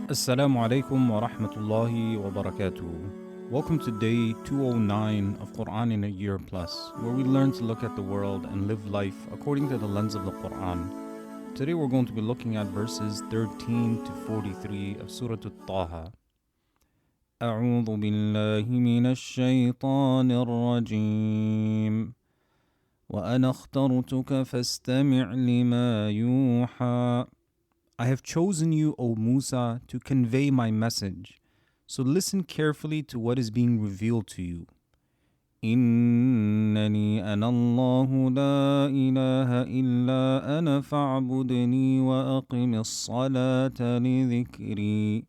Assalamu alaikum wa rahmatullahi wa barakatuh. Welcome to day 209 of Quran in a Year Plus, where we learn to look at the world and live life according to the lens of the Quran. Today we're going to be looking at verses 13 to 43 of Surah Taha. أعوذ بالله من الشيطان الرجيم وأنا اخترتك فاستمع لما يوحى. I have chosen you, O Musa, to convey my message, so listen carefully to what is being revealed to you. إنني أنا الله لا إله إلا أنا فاعبدني وأقم الصلاة لذكري.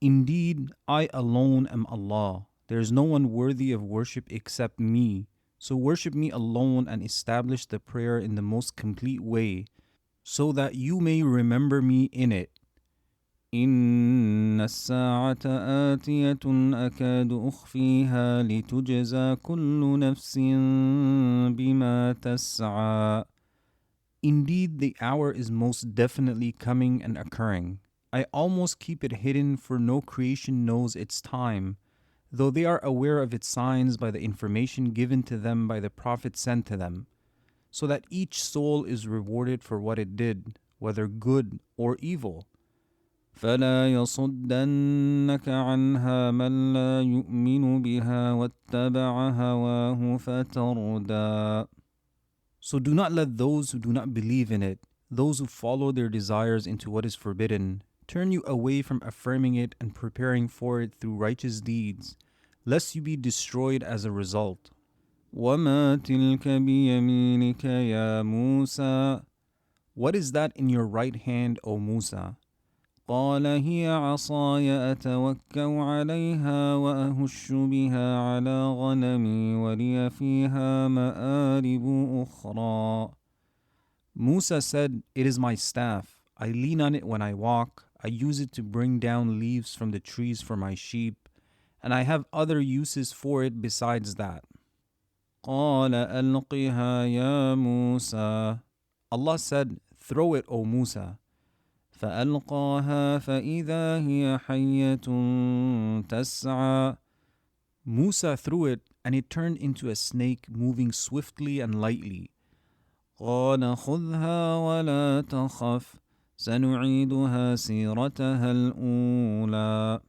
Indeed, I alone am Allah. There is no one worthy of worship except me. So worship me alone and establish the prayer in the most complete way, so that you may remember me in it. إن الساعة آتية أكاد أخفيها لتجزى كل نفس بما تسعى. Indeed, the hour is most definitely coming and occurring. I almost keep it hidden, for no creation knows its time, though they are aware of its signs by the information given to them by the Prophet sent to them, so that each soul is rewarded for what it did, whether good or evil. فلا يصدنك عنها من لا يؤمن بها واتبع هواه فتردى. So do not let those who do not believe in it, those who follow their desires into what is forbidden, turn you away from affirming it and preparing for it through righteous deeds, lest you be destroyed as a result. وَمَا تِلْكَ بِيَمِينِكَ يَا مُوسَى. What is that in your right hand, O Musa? قال هي عصاي أتوكأ عليها وأهش بها على غنمي ولي فيها مآرب أخرى. Musa said, It is my staff. I lean on it when I walk. I use it to bring down leaves from the trees for my sheep, and I have other uses for it besides that. قال ألقها يا موسى. Allah said, Throw it, O Musa. فألقاها فإذا هي حية تسعى. Musa threw it, and it turned into a snake moving swiftly and lightly. قال خذها ولا تخف سنعيدها سيرتها الأولى.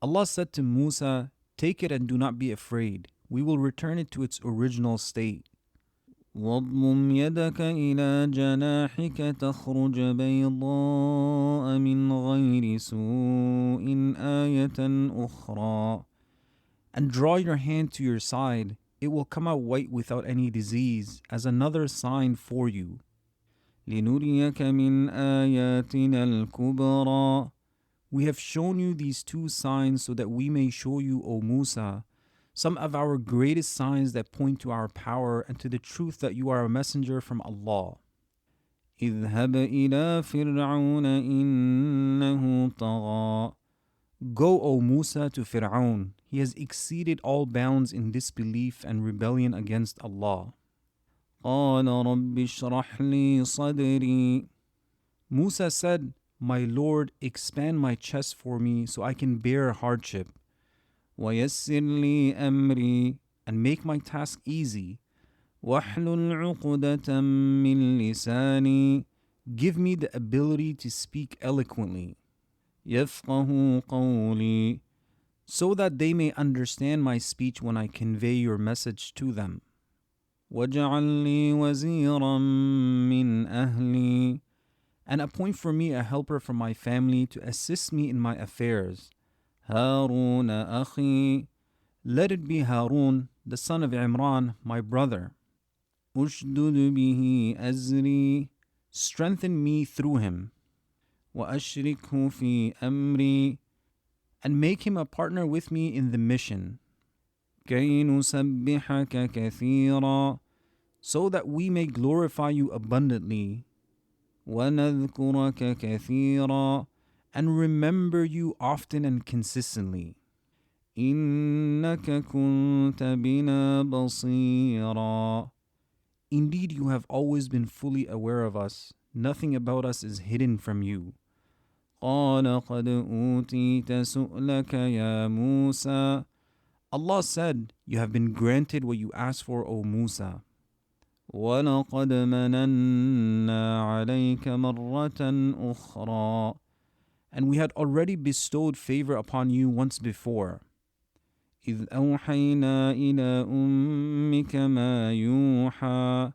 Allah said to Musa, Take it and do not be afraid. We will return it to its original state. واضمم يدك إلى جناحك تخرج بيضاء من غير سوء آية أخرى. And draw your hand to your side. It will come out white without any disease, as another sign for you. لنريك من آياتنا الكبرى. We have shown you these two signs so that we may show you, O Musa, some of our greatest signs that point to our power and to the truth that you are a messenger from Allah. اذهب إلى فرعون إنه طغى. Go, O Musa, to Firaun. He has exceeded all bounds in disbelief and rebellion against Allah. قال رب اشرح لي صدري. Musa said, My Lord, expand my chest for me so I can bear hardship. ويسر لي أمري, and make my task easy. واحلل عقدة من لساني. Give me the ability to speak eloquently. يفقه قولي, so that they may understand my speech when I convey your message to them. واجعل لي وزيرا من أهلي, and appoint for me a helper from my family to assist me in my affairs. هارون أخي, let it be Harun, the son of Imran, my brother. أشدد به أزري, strengthen me through him. وأشركه في أمري, and make him a partner with me in the mission. كي نسبحك كثيرا, so that we may glorify you abundantly. وَنَذْكُرَكَ كَثِيرًا, and remember you often and consistently. إِنَّكَ كُنْتَ بِنَا بَصِيرًا. Indeed, you have always been fully aware of us. Nothing about us is hidden from you. قال قد أوتيت سؤلك يا موسى. Allah said, you have been granted what you asked for, O Musa. وَلَقَدْ مَنَنَّا عَلَيْكَ مَرَّةً أُخْرَى. And we had already bestowed favor upon you once before. إِذْ أَوْحَيْنَا إِلَىٰ أُمِّكَ مَا يُوحَىٰ.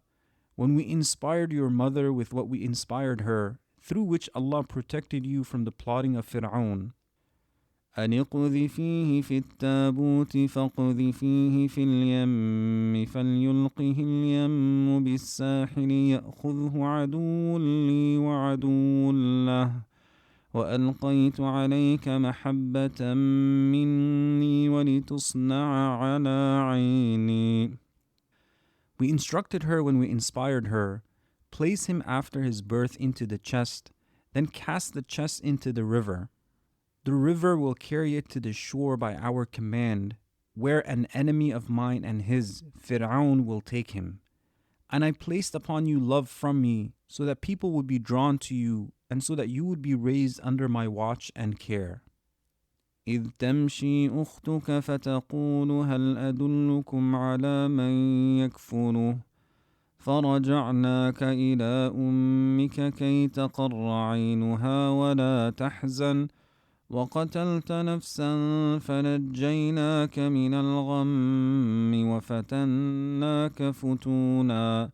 When we inspired your mother with what we inspired her, through which Allah protected you from the plotting of Firaun. أن اقذفيه في التابوت فاقذفيه في اليم فليلقه اليم بالساحل يأخذه عدو لي وعدو له وألقيت عليك محبة مني ولتصنع على عيني. We instructed her when we inspired her, place him after his birth into the chest, then cast the chest into the river. The river will carry it to the shore by our command, where an enemy of mine and his, Firaun, will take him. And I placed upon you love from me, so that people would be drawn to you, and so that you would be raised under my watch and care. إذ تمشي أختك فتقول هل أدلكم على من يكفله فرجعناك إلى أمك كي تقر عينها ولا تحزن وقتلت نفسا فنجيناك من الغم وفتناك فتونا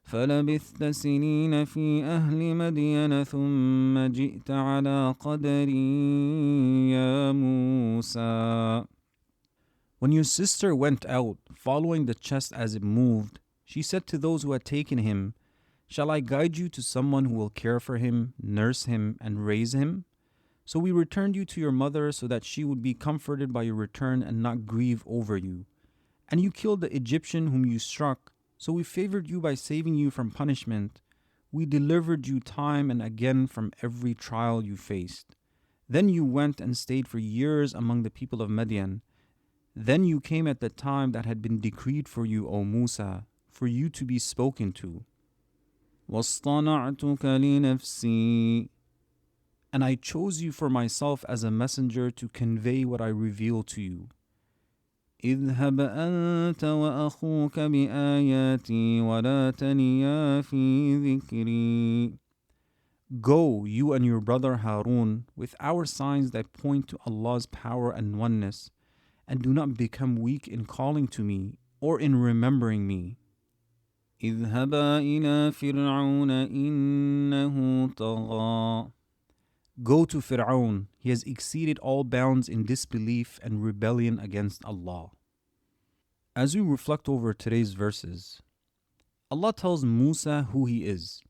فلبثت سنين في أهل مدين ثم جئت على قدري يا موسى. When your sister went out, following the chest as it moved, she said to those who had taken him, shall I guide you to someone who will care for him, nurse him, and raise him? So we returned you to your mother so that she would be comforted by your return and not grieve over you. And you killed the Egyptian whom you struck, so we favored you by saving you from punishment. We delivered you time and again from every trial you faced. Then you went and stayed for years among the people of Midian. Then you came at the time that had been decreed for you, O Musa, for you to be spoken to. وَاصْطَنَعْتُكَ لِنَفْسِي. And I chose you for myself as a messenger to convey what I reveal to you. اذهب أنت وأخوك بآياتي ولا تنيا في ذكري. Go, you and your brother Harun, with our signs that point to Allah's power and oneness, and do not become weak in calling to me or in remembering me. اذهبا إلى فرعون إنه طغى. Go to Firaun, he has exceeded all bounds in disbelief and rebellion against Allah. As we reflect over today's verses, Allah tells Musa who he is.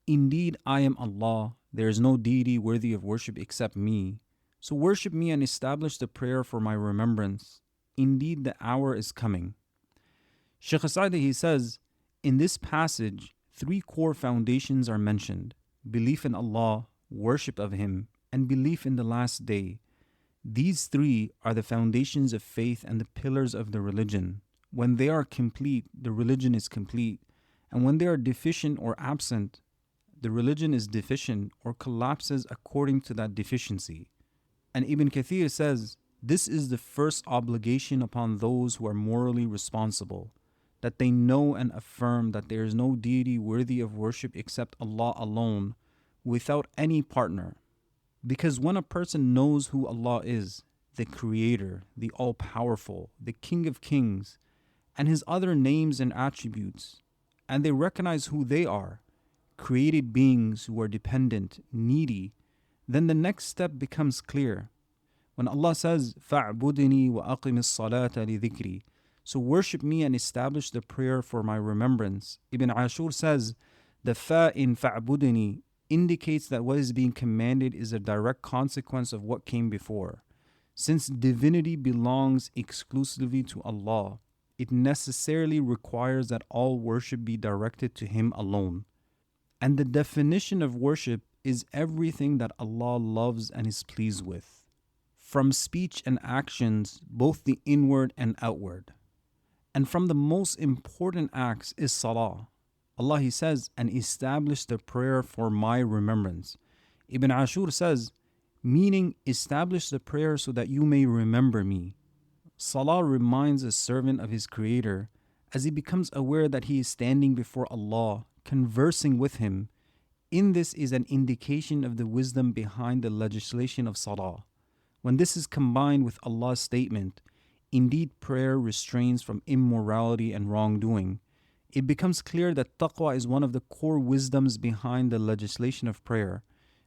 Indeed, I am Allah, there is no deity worthy of worship except me. So worship me and establish the prayer for my remembrance. Indeed, the hour is coming. Shaykh Sa'di, he says, in this passage, 3 core foundations are mentioned: belief in Allah, worship of Him, and belief in the last day. These 3 are the foundations of faith and the pillars of the religion. When they are complete, the religion is complete. And when they are deficient or absent, the religion is deficient or collapses according to that deficiency. And Ibn Kathir says, this is the first obligation upon those who are morally responsible, that they know and affirm that there is no deity worthy of worship except Allah alone, without any partner. Because when a person knows who Allah is, the Creator, the All-Powerful, the King of Kings, and His other names and attributes, and they recognize who they are, created beings who are dependent, needy, then the next step becomes clear. When Allah says, فَاعْبُدْنِي وَأَقِمِ الصَّلَاةَ لِذِكْرِي, so worship me and establish the prayer for my remembrance. Ibn Ashur says, the fa in fa'budni indicates that what is being commanded is a direct consequence of what came before. Since divinity belongs exclusively to Allah, it necessarily requires that all worship be directed to Him alone. And the definition of worship is everything that Allah loves and is pleased with, from speech and actions, both the inward and outward. And from the most important acts is salah. Allah, He says, and establish the prayer for my remembrance. Ibn Ashur says, meaning establish the prayer so that you may remember me. Salah reminds a servant of his Creator as he becomes aware that he is standing before Allah, conversing with Him. In this is an indication of the wisdom behind the legislation of Salah. When this is combined with Allah's statement, indeed prayer restrains from immorality and wrongdoing, it becomes clear that taqwa is one of the core wisdoms behind the legislation of prayer.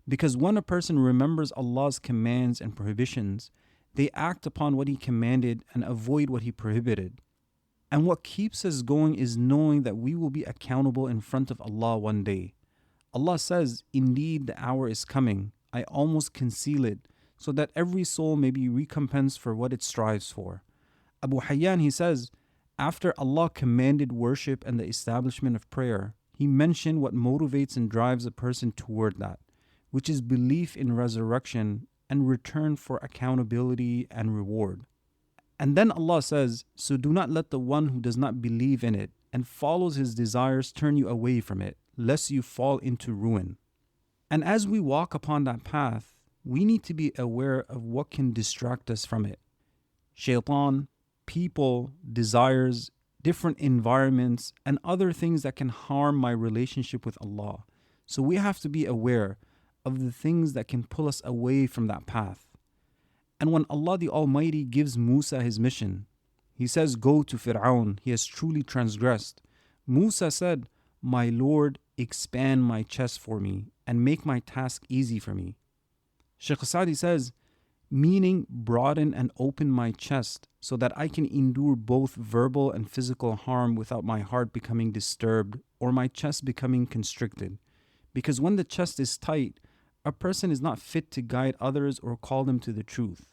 Because when a person remembers Allah's commands and prohibitions, they act upon what He commanded and avoid what He prohibited. And what keeps us going is knowing that we will be accountable in front of Allah one day. Allah says, indeed the hour is coming, I almost conceal it, so that every soul may be recompensed for what it strives for. Abu Hayyan, he says, after Allah commanded worship and the establishment of prayer, He mentioned what motivates and drives a person toward that, which is belief in resurrection and return for accountability and reward. And then Allah says, so do not let the one who does not believe in it and follows his desires turn you away from it, lest you fall into ruin. And as we walk upon that path, we need to be aware of what can distract us from it. Shaitan, people, desires, different environments, and other things that can harm my relationship with Allah. So we have to be aware of the things that can pull us away from that path. And when Allah the Almighty gives Musa his mission, He says, go to Firaun, he has truly transgressed. Musa said, my Lord, expand my chest for me and make my task easy for me. Shaykh Sa'di says, meaning broaden and open my chest so that I can endure both verbal and physical harm without my heart becoming disturbed or my chest becoming constricted. Because when the chest is tight, a person is not fit to guide others or call them to the truth.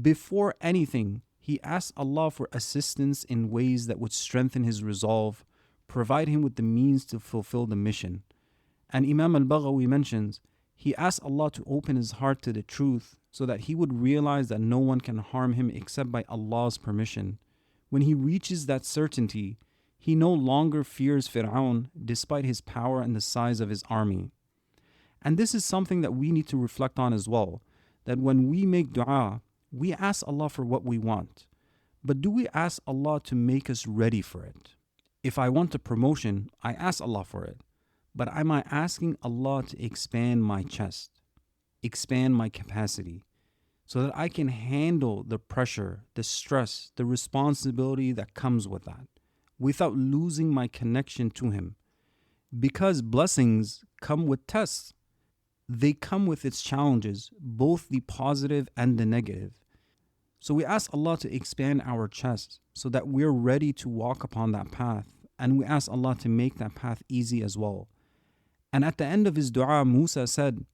Before anything, he asks Allah for assistance in ways that would strengthen his resolve, provide him with the means to fulfill the mission. And Imam al-Baghawi mentions, he asked Allah to open his heart to the truth so that he would realize that no one can harm him except by Allah's permission. When he reaches that certainty, he no longer fears Firaun despite his power and the size of his army. And this is something that we need to reflect on as well, that when we make dua, we ask Allah for what we want. But do we ask Allah to make us ready for it? If I want a promotion, I ask Allah for it. But am I asking Allah to expand my chest, expand my capacity, so that I can handle the pressure, the stress, the responsibility that comes with that, without losing my connection to Him? Because blessings come with tests. They come with its challenges, both the positive and the negative. So we ask Allah to expand our chest so that we're ready to walk upon that path. And we ask Allah to make that path easy as well. And at the end of his dua, Musa said,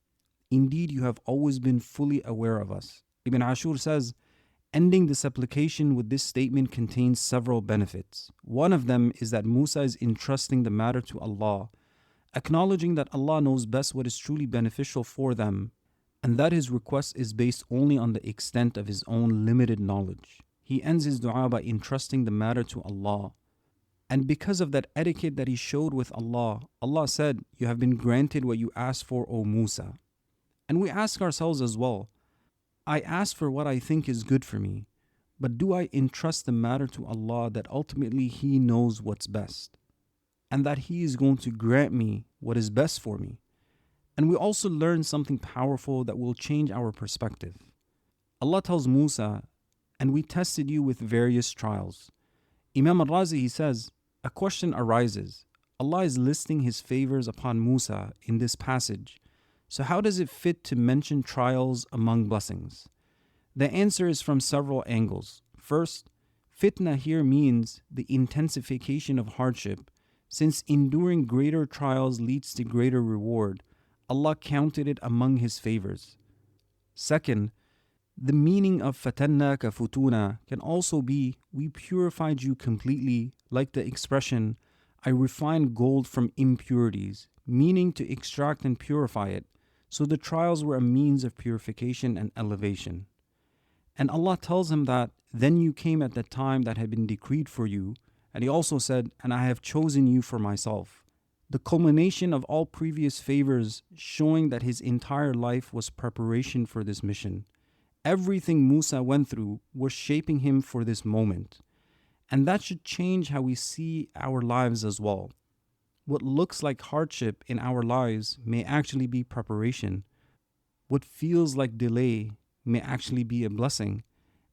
indeed you have always been fully aware of us. Ibn Ashur says, ending the supplication with this statement contains several benefits. One of them is that Musa is entrusting the matter to Allah, acknowledging that Allah knows best what is truly beneficial for them, and that his request is based only on the extent of his own limited knowledge. He ends his dua by entrusting the matter to Allah. And because of that etiquette that he showed with Allah, Allah said, you have been granted what you asked for, O Musa. And we ask ourselves as well, I ask for what I think is good for me, but do I entrust the matter to Allah that ultimately He knows what's best, and that He is going to grant me what is best for me? And we also learn something powerful that will change our perspective. Allah tells Musa, and we tested you with various trials. Imam al-Razi, he says, a question arises. Allah is listing His favors upon Musa in this passage. So how does it fit to mention trials among blessings? The answer is from several angles. First, fitna here means the intensification of hardship. Since enduring greater trials leads to greater reward, Allah counted it among His favors. Second, the meaning of fatannaka futuna can also be we purified you completely, like the expression, I refined gold from impurities, meaning to extract and purify it. So the trials were a means of purification and elevation. And Allah tells him that, then you came at the time that had been decreed for you. And He also said, and I have chosen you for myself. the culmination of all previous favors, showing that his entire life was preparation for this mission. Everything Musa went through was shaping him for this moment. And that should change how we see our lives as well. What looks like hardship in our lives may actually be preparation. What feels like delay may actually be a blessing.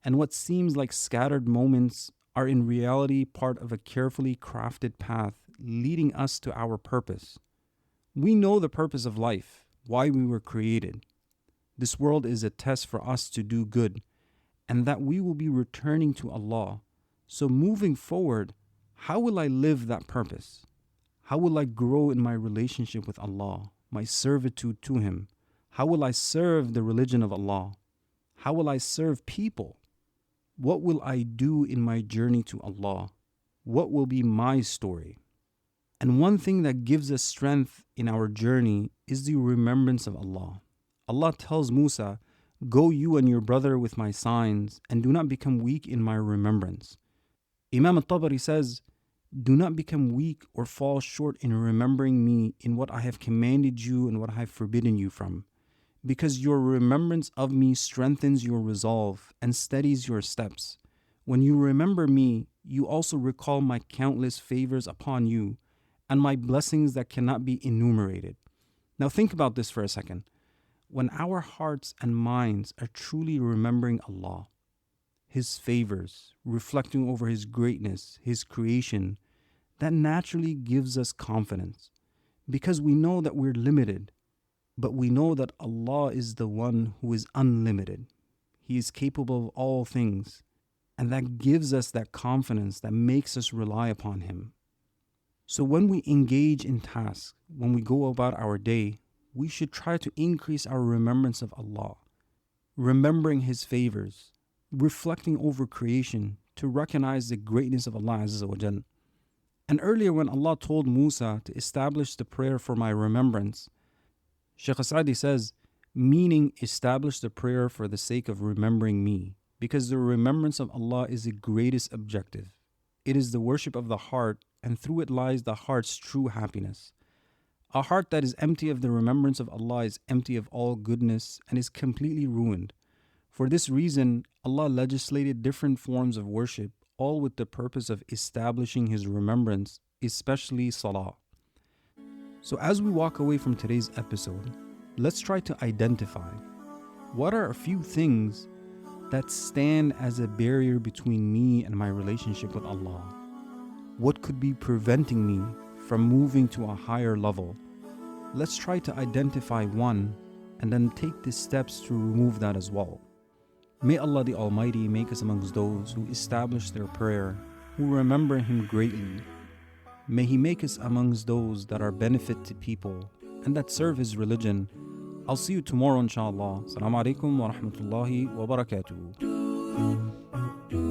And what seems like scattered moments are in reality part of a carefully crafted path leading us to our purpose. We know the purpose of life, why we were created. This world is a test for us to do good, and that we will be returning to Allah. So moving forward, how will I live that purpose? How will I grow in my relationship with Allah, my servitude to Him? How will I serve the religion of Allah? How will I serve people? What will I do in my journey to Allah? What will be my story? And one thing that gives us strength in our journey is the remembrance of Allah. Allah tells Musa, "Go you and your brother with my signs, and do not become weak in my remembrance." Imam al-Tabari says, "Do not become weak or fall short in remembering me in what I have commanded you and what I have forbidden you from, because your remembrance of me strengthens your resolve and steadies your steps. When you remember me, you also recall my countless favors upon you and my blessings that cannot be enumerated." Now think about this for a second. When our hearts and minds are truly remembering Allah, His favors, reflecting over His greatness, His creation, that naturally gives us confidence because we know that we're limited, but we know that Allah is the one who is unlimited. He is capable of all things, and that gives us that confidence that makes us rely upon Him. So when we engage in tasks, when we go about our day, we should try to increase our remembrance of Allah, remembering His favors, reflecting over creation to recognize the greatness of Allah Azza wa Jal. And earlier when Allah told Musa to establish the prayer for my remembrance, Shaykh Asadi says, meaning establish the prayer for the sake of remembering me, because the remembrance of Allah is the greatest objective. It is the worship of the heart, and through it lies the heart's true happiness. A heart that is empty of the remembrance of Allah is empty of all goodness and is completely ruined. For this reason, Allah legislated different forms of worship, all with the purpose of establishing His remembrance, especially salah. So as we walk away from today's episode, let's try to identify what are a few things that stand as a barrier between me and my relationship with Allah. What could be preventing me from moving to a higher level? Let's try to identify one and then take the steps to remove that as well. May Allah the Almighty make us amongst those who establish their prayer, who remember Him greatly. May He make us amongst those that are benefit to people and that serve His religion. I'll see you tomorrow inshallah. Assalamu alaikum wa rahmatullahi wa barakatuh.